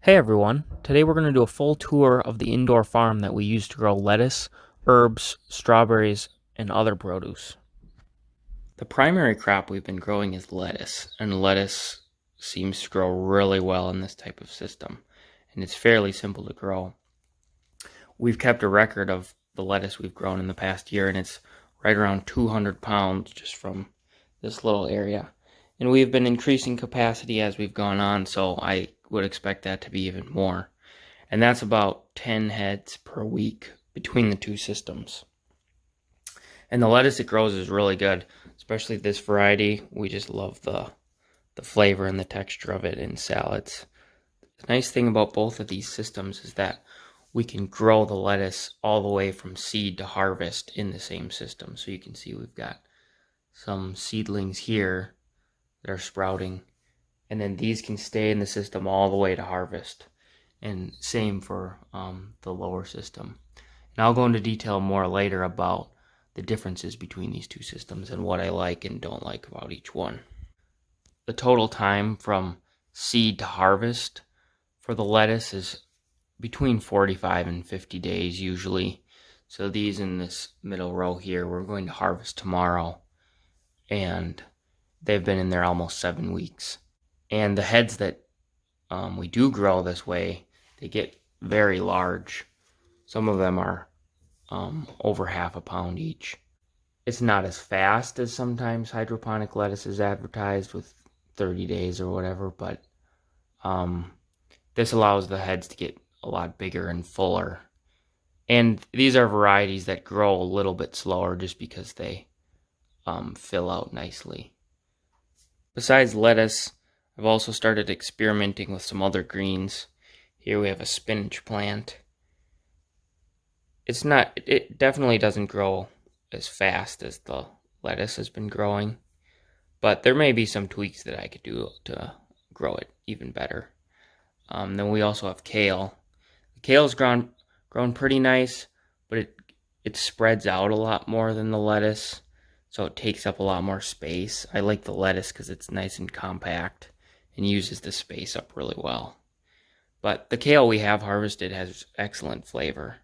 Hey everyone, today we're going to do a full tour of the indoor farm that we use to grow lettuce, herbs, strawberries, and other produce. The primary crop we've been growing is lettuce, and lettuce seems to grow really well in this type of system, and it's fairly simple to grow. We've kept a record of the lettuce we've grown in the past year, and it's right around 200 pounds just from this little area. And we've been increasing capacity as we've gone on, so I would expect that to be even more. And that's about 10 heads per week between the two systems. And the lettuce it grows is really good, especially this variety. We just love the flavor and the texture of it in salads. The nice thing about both of these systems is that we can grow the lettuce all the way from seed to harvest in the same system. So you can see we've got some seedlings here that are sprouting, and then these can stay in the system all the way to harvest. And same for the lower system. And I'll go into detail more later about the differences between these two systems and what I like and don't like about each one. The total time from seed to harvest for the lettuce is between 45 and 50 days usually. So these in this middle row here, we're going to harvest tomorrow, and they've been in there almost 7 weeks. And the heads that we do grow this way, they get very large. Some of them are over half a pound each. It's not as fast as sometimes hydroponic lettuce is advertised with 30 days or whatever, but this allows the heads to get a lot bigger and fuller. And these are varieties that grow a little bit slower just because they fill out nicely. Besides lettuce, I've also started experimenting with some other greens. Here we have a spinach plant. It definitely doesn't grow as fast as the lettuce has been growing, but there may be some tweaks that I could do to grow it even better. Then we also have kale. The kale's grown pretty nice, but it spreads out a lot more than the lettuce, so it takes up a lot more space. I like the lettuce because it's nice and compact and uses the space up really well. But the kale we have harvested has excellent flavor.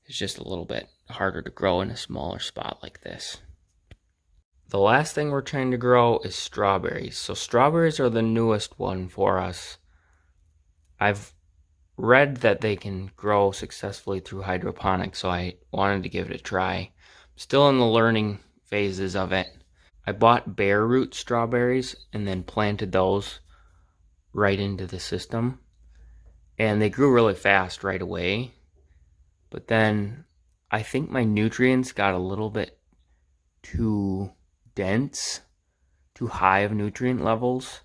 It's just a little bit harder to grow in a smaller spot like this. The last thing we're trying to grow is strawberries. So strawberries are the newest one for us. I've read that they can grow successfully through hydroponics, so I wanted to give it a try. I'm still in the learning phases of it. I bought bare root strawberries and then planted those right into the system, and they grew really fast right away. But then I think my nutrients got a little bit too dense, too high of nutrient levels,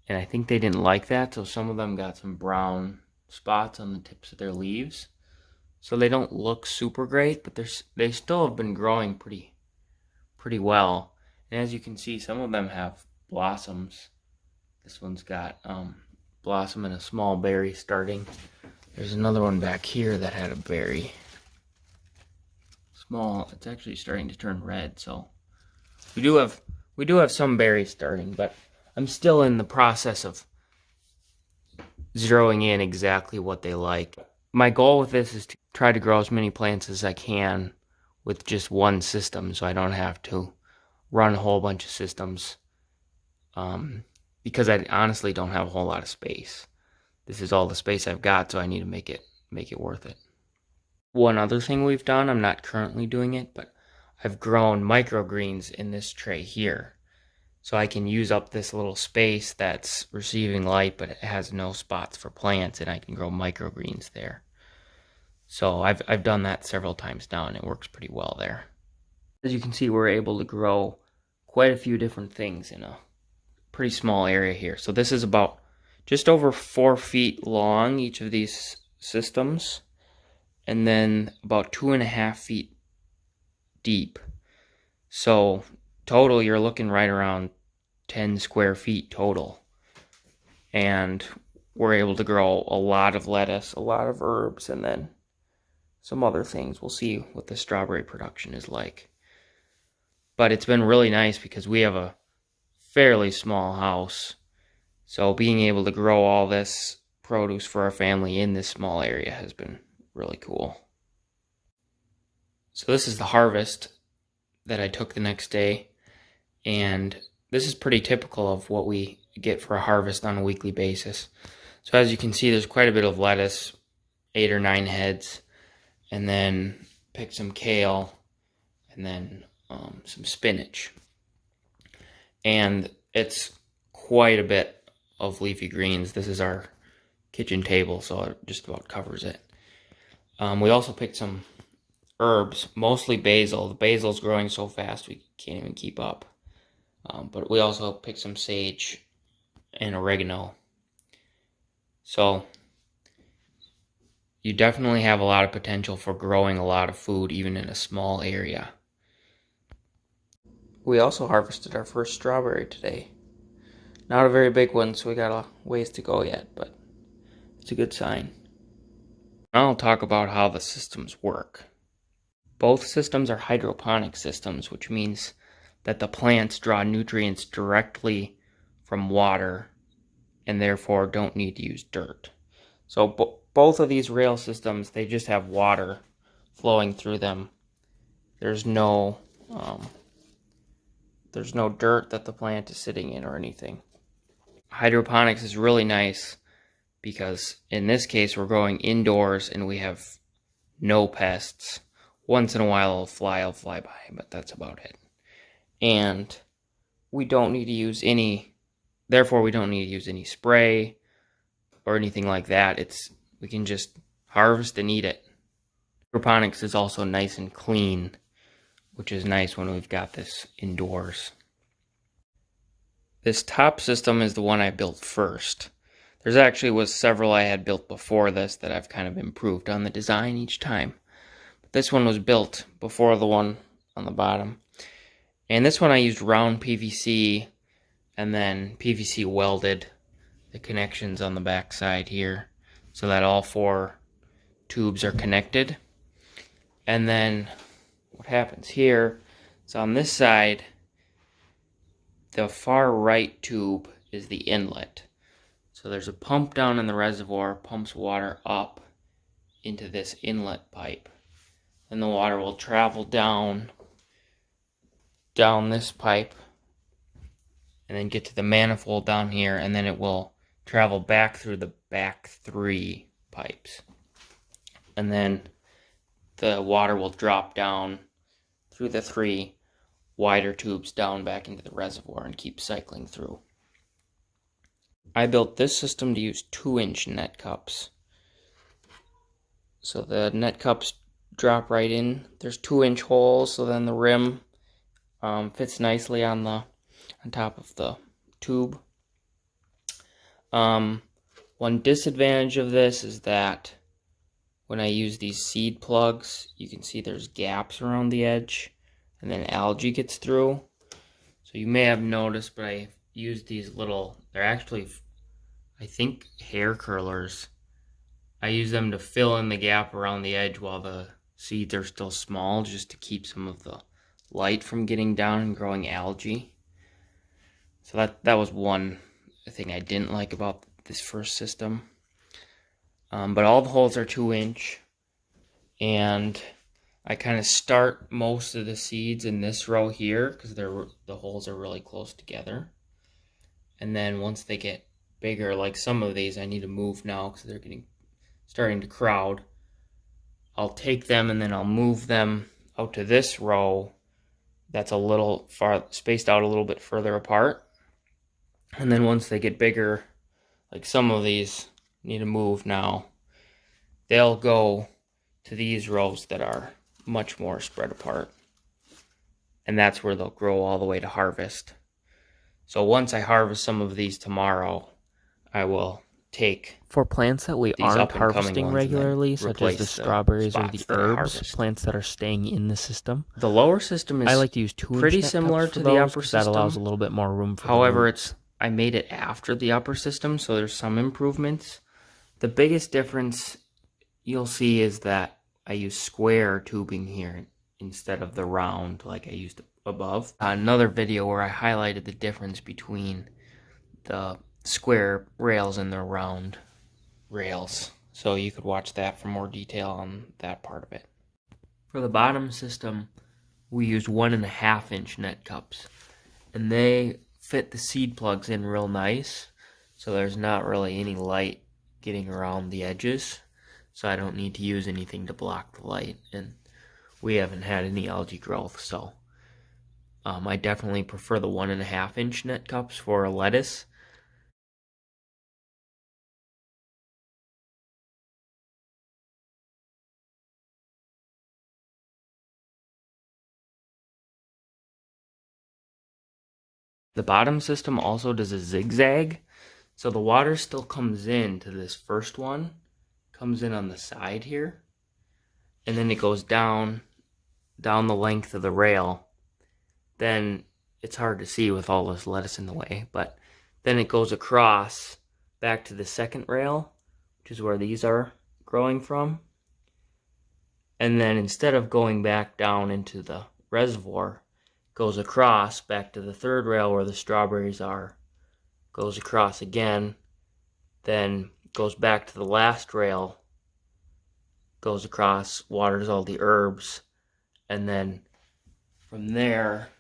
and I think they didn't like that, so some of them got some brown spots on the tips of their leaves. So they don't look super great, but they still have been growing pretty well. And as you can see, some of them have blossoms. This one's got blossom and a small berry starting. There's another one back here that had a berry. Small, it's actually starting to turn red, so we do have some berries starting, but I'm still in the process of zeroing in exactly what they like. My goal with this is to try to grow as many plants as I can with just one system, so I don't have to run a whole bunch of systems, because I honestly don't have a whole lot of space. This is all the space I've got, so I need to make it worth it. One other thing we've done, I'm not currently doing it, but I've grown microgreens in this tray here. So I can use up this little space that's receiving light, but it has no spots for plants, and I can grow microgreens there. So I've done that several times now, and it works pretty well there. As you can see, we're able to grow quite a few different things in a pretty small area here. So this is about just over 4 feet long, each of these systems, and then about 2.5 feet deep. So total, you're looking right around 10 square feet total. And we're able to grow a lot of lettuce, a lot of herbs, and then some other things. We'll see what the strawberry production is like. But it's been really nice because we have a fairly small house. So being able to grow all this produce for our family in this small area has been really cool. So this is the harvest that I took the next day, and this is pretty typical of what we get for a harvest on a weekly basis. So as you can see, there's quite a bit of lettuce, 8 or 9 heads, and then picked some kale, and then some spinach. And it's quite a bit of leafy greens. This is our kitchen table, so it just about covers it. We also picked some herbs, mostly basil. The basil's growing so fast we can't even keep up. But we also picked some sage and oregano. So you definitely have a lot of potential for growing a lot of food even in a small area. We also harvested our first strawberry today. Not a very big one, so we got a ways to go yet, but it's a good sign. Now I'll talk about how the systems work. Both systems are hydroponic systems, which means that the plants draw nutrients directly from water and therefore don't need to use dirt. So both of these rail systems, they just have water flowing through them. There's no dirt that the plant is sitting in or anything. Hydroponics is really nice because in this case we're growing indoors and we have no pests. Once in a while a fly will fly by, but that's about it. And we don't need to use any spray or anything like that. We can just harvest and eat it. Hydroponics is also nice and clean, which is nice when we've got this indoors. This top system is the one I built first. There's actually was several I had built before this that I've kind of improved on the design each time. But this one was built before the one on the bottom. And this one I used round PVC and then PVC welded the connections on the back side here so that all 4 tubes are connected. And then what happens here is on this side, the far right tube is the inlet. So there's a pump down in the reservoir, pumps water up into this inlet pipe. And the water will travel down this pipe and then get to the manifold down here, and then it will travel back through the back 3 pipes. And then the water will drop down through the 3 wider tubes down back into the reservoir and keep cycling through. I built this system to use 2-inch net cups. So the net cups drop right in. There's 2-inch holes, so then the rim fits nicely on top of the tube. One disadvantage of this is that when I use these seed plugs, you can see there's gaps around the edge, and then algae gets through. So you may have noticed, but I used these they're actually, I think, hair curlers. I use them to fill in the gap around the edge while the seeds are still small, just to keep some of the light from getting down and growing algae. So that was one thing I didn't like about this first system. But all the holes are 2-inch, and I kind of start most of the seeds in this row here because the holes are really close together. And then once they get bigger, like some of these I need to move now because they're starting to crowd. I'll take them and then I'll move them out to this row that's a little spaced out a little bit further apart. And then once they get bigger, like some of these need to move now, they'll go to these rows that are much more spread apart. And that's where they'll grow all the way to harvest. So once I harvest some of these tomorrow, I will take for plants that we aren't harvesting regularly, such as the strawberries or the herbs, plants that are staying in the system. The lower system is I like to use 2-inch pretty similar to the upper system. That allows a little bit more room for However, I made it after the upper system, so there's some improvements. The biggest difference you'll see is that I use square tubing here instead of the round like I used above. Another video where I highlighted the difference between the square rails and the round rails. So you could watch that for more detail on that part of it. For the bottom system, we use 1.5 inch net cups, and they fit the seed plugs in real nice, so there's not really any light getting around the edges, so I don't need to use anything to block the light, and we haven't had any algae growth, so I definitely prefer the 1.5 inch net cups for lettuce. The bottom system also does a zigzag, so the water still comes in to this first one, comes in on the side here, and then it goes down the length of the rail. Then it's hard to see with all this lettuce in the way, but then it goes across back to the second rail, which is where these are growing from. And then instead of going back down into the reservoir, goes across back to the third rail where the strawberries are, goes across again, then goes back to the last rail, goes across, waters all the herbs, and then from there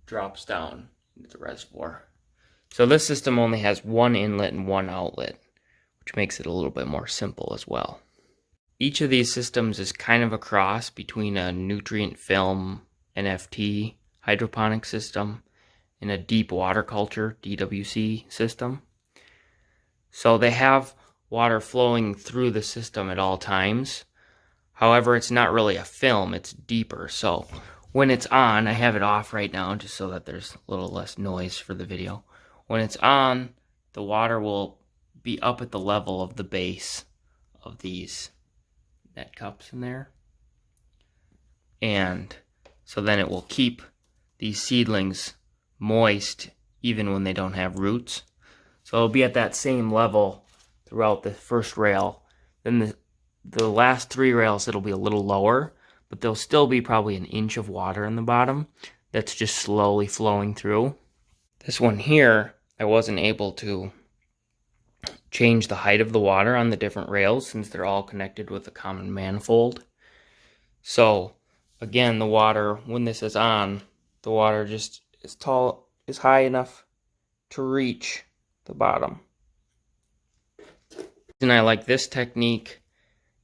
drops down into the reservoir. So this system only has one inlet and one outlet, which makes it a little bit more simple as well. Each of these systems is kind of a cross between a nutrient film NFT hydroponic system and a deep water culture DWC system. So they have water flowing through the system at all times. However, it's not really a film, it's deeper. So when it's on, I have it off right now just so that there's a little less noise for the video. When it's on, the water will be up at the level of the base of these net cups in there. And so then it will keep these seedlings moist even when they don't have roots. So it'll be at that same level throughout the first rail. Then the last 3 rails, it'll be a little lower, but there'll still be probably an inch of water in the bottom that's just slowly flowing through. This one here, I wasn't able to change the height of the water on the different rails since they're all connected with a common manifold. So again, the water, when this is on, the water just is high enough to reach the bottom. The reason I like this technique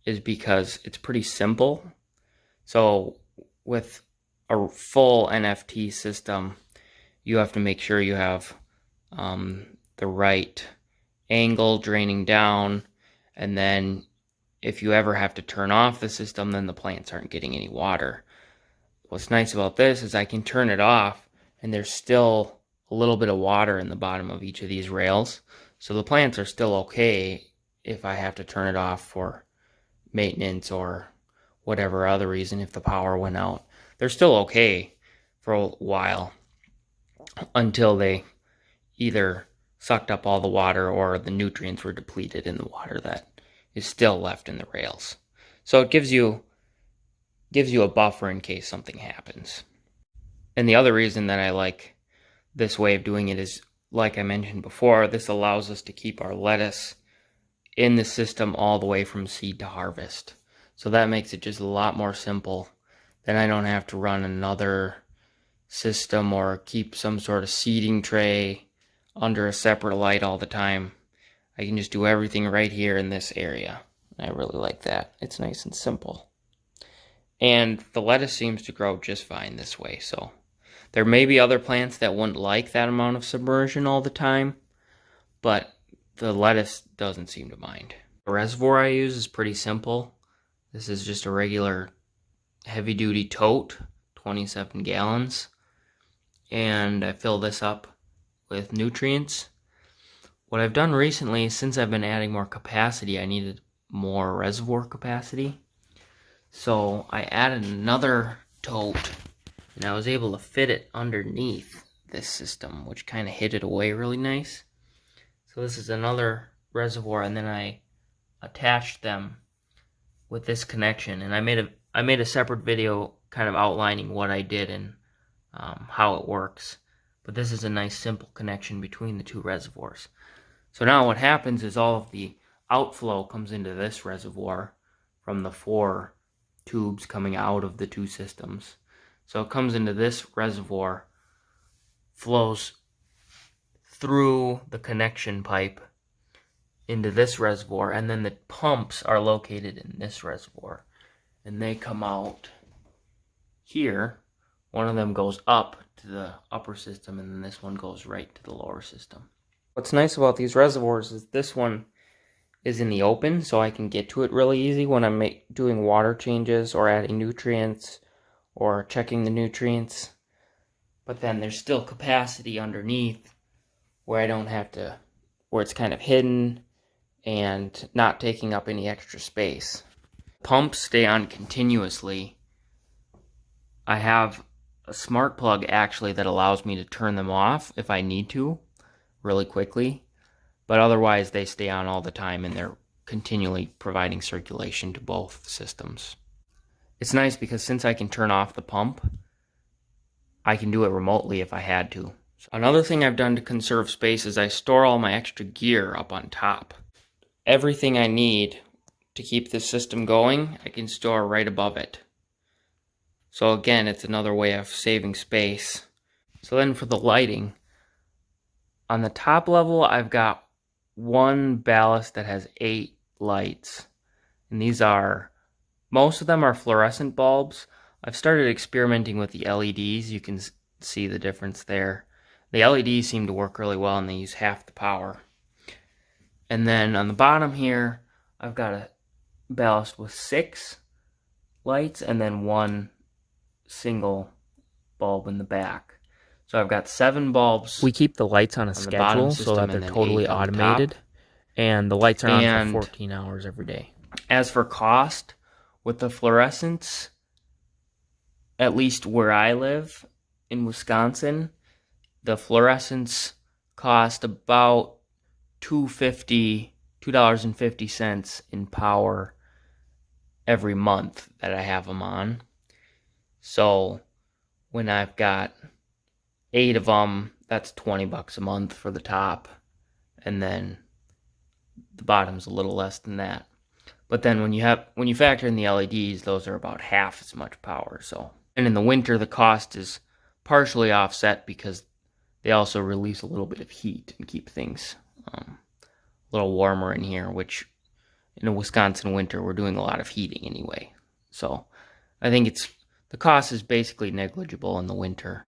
is because it's pretty simple. So with a full NFT system, you have to make sure you have the right angle draining down, and then if you ever have to turn off the system, then the plants aren't getting any water. What's nice about this is I can turn it off and there's still a little bit of water in the bottom of each of these rails. So the plants are still okay if I have to turn it off for maintenance or whatever other reason, if the power went out. They're still okay for a while until they either sucked up all the water or the nutrients were depleted in the water that is still left in the rails. So it gives you a buffer in case something happens. And the other reason that I like this way of doing it is, like I mentioned before, this allows us to keep our lettuce in the system all the way from seed to harvest. So that makes it just a lot more simple. Then I don't have to run another system or keep some sort of seeding tray under a separate light all the time. I can just do everything right here in this area. I really like that. It's nice and simple. And the lettuce seems to grow just fine this way. So there may be other plants that wouldn't like that amount of submersion all the time, but the lettuce doesn't seem to mind. The reservoir I use is pretty simple. This is just a regular heavy-duty tote, 27 gallons. And I fill this up with nutrients. What I've done recently, since I've been adding more capacity, I needed more reservoir capacity. So I added another tote, and I was able to fit it underneath this system, which kind of hid it away really nice. So this is another reservoir, and then I attached them with this connection. And I made a separate video kind of outlining what I did and how it works. But this is a nice simple connection between the two reservoirs. So now what happens is all of the outflow comes into this reservoir from the 4 tubes coming out of the 2 systems. So it comes into this reservoir, flows through the connection pipe into this reservoir, and then the pumps are located in this reservoir. And they come out here. One of them goes up to the upper system, and then this one goes right to the lower system. What's nice about these reservoirs is this one is in the open, so I can get to it really easy when I'm doing water changes or adding nutrients or checking the nutrients. But then there's still capacity underneath where I don't have to, where it's kind of hidden and not taking up any extra space. Pumps stay on continuously. I have a smart plug actually that allows me to turn them off if I need to really quickly, but otherwise they stay on all the time and they're continually providing circulation to both systems. It's nice because since I can turn off the pump, I can do it remotely if I had to. Another thing I've done to conserve space is I store all my extra gear up on top. Everything I need to keep this system going, I can store right above it. So again, it's another way of saving space. So then for the lighting, on the top level, I've got one ballast that has 8 lights. And most of them are fluorescent bulbs. I've started experimenting with the LEDs. You can see the difference there. The LEDs seem to work really well and they use half the power. And then on the bottom here, I've got a ballast with 6 lights and then 1 single bulb in the back. So I've got 7 bulbs. We keep the lights on a schedule so that they're totally automated, and the lights are on for 14 hours every day. As for cost, with the fluorescents, at least where I live in Wisconsin, the fluorescents cost about $2.50 in power every month that I have them on. So when I've got 8 of them, that's $20 a month for the top, and then the bottom's a little less than that. But then when you factor in the LEDs, those are about half as much power. So, and in the winter, the cost is partially offset because they also release a little bit of heat and keep things a little warmer in here, which in a Wisconsin winter, we're doing a lot of heating anyway. So I think the cost is basically negligible in the winter.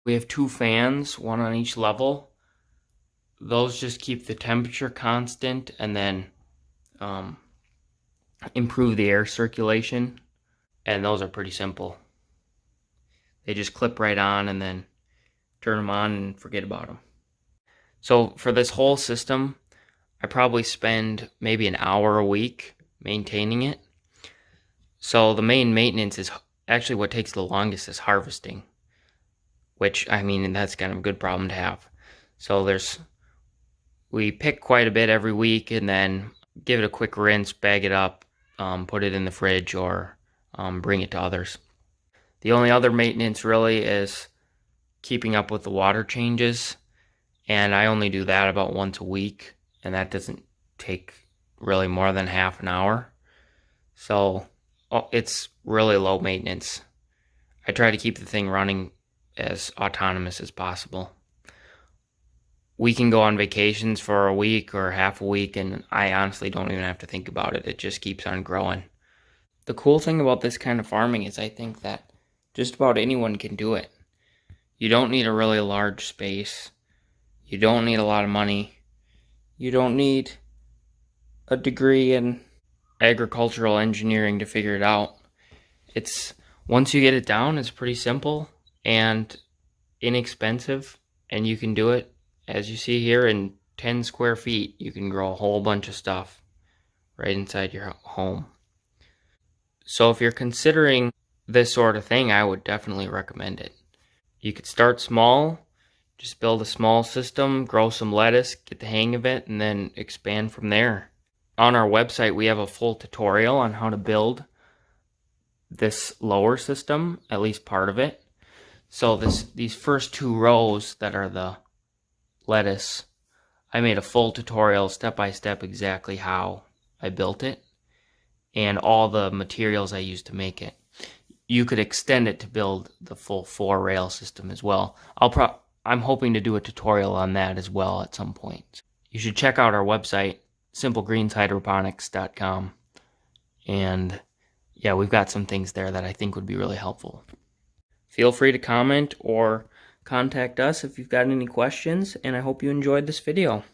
We have 2 fans, one on each level. Those just keep the temperature constant and then improve the air circulation. And those are pretty simple. They just clip right on and then turn them on and forget about them. So for this whole system, I probably spend maybe an hour a week maintaining it. So the main maintenance is actually what takes the longest is harvesting, which, I mean, that's kind of a good problem to have. So we pick quite a bit every week and then give it a quick rinse, bag it up, put it in the fridge, or bring it to others. The only other maintenance really is keeping up with the water changes, and I only do that about once a week, and that doesn't take really more than half an hour. So it's really low maintenance. I try to keep the thing running as autonomous as possible. We can go on vacations for a week or half a week, and I honestly don't even have to think about it. It just keeps on growing. The cool thing about this kind of farming is I think that just about anyone can do it. You don't need a really large space. You don't need a lot of money. You don't need a degree in agricultural engineering to figure it out. Once you get it down, it's pretty simple and inexpensive, and you can do it, as you see here, in 10 square feet. You can grow a whole bunch of stuff right inside your home. So if you're considering this sort of thing, I would definitely recommend it. You could start small, just build a small system, grow some lettuce, get the hang of it, and then expand from there. On our website, we have a full tutorial on how to build this lower system, at least part of it. So these first 2 rows that are the lettuce, I made a full tutorial step by step exactly how I built it and all the materials I used to make it. You could extend it to build the full 4 rail system as well. I'm hoping to do a tutorial on that as well at some point. You should check out our website, simplegreens.hydroponics.com. And yeah, we've got some things there that I think would be really helpful. Feel free to comment or contact us if you've got any questions, and I hope you enjoyed this video.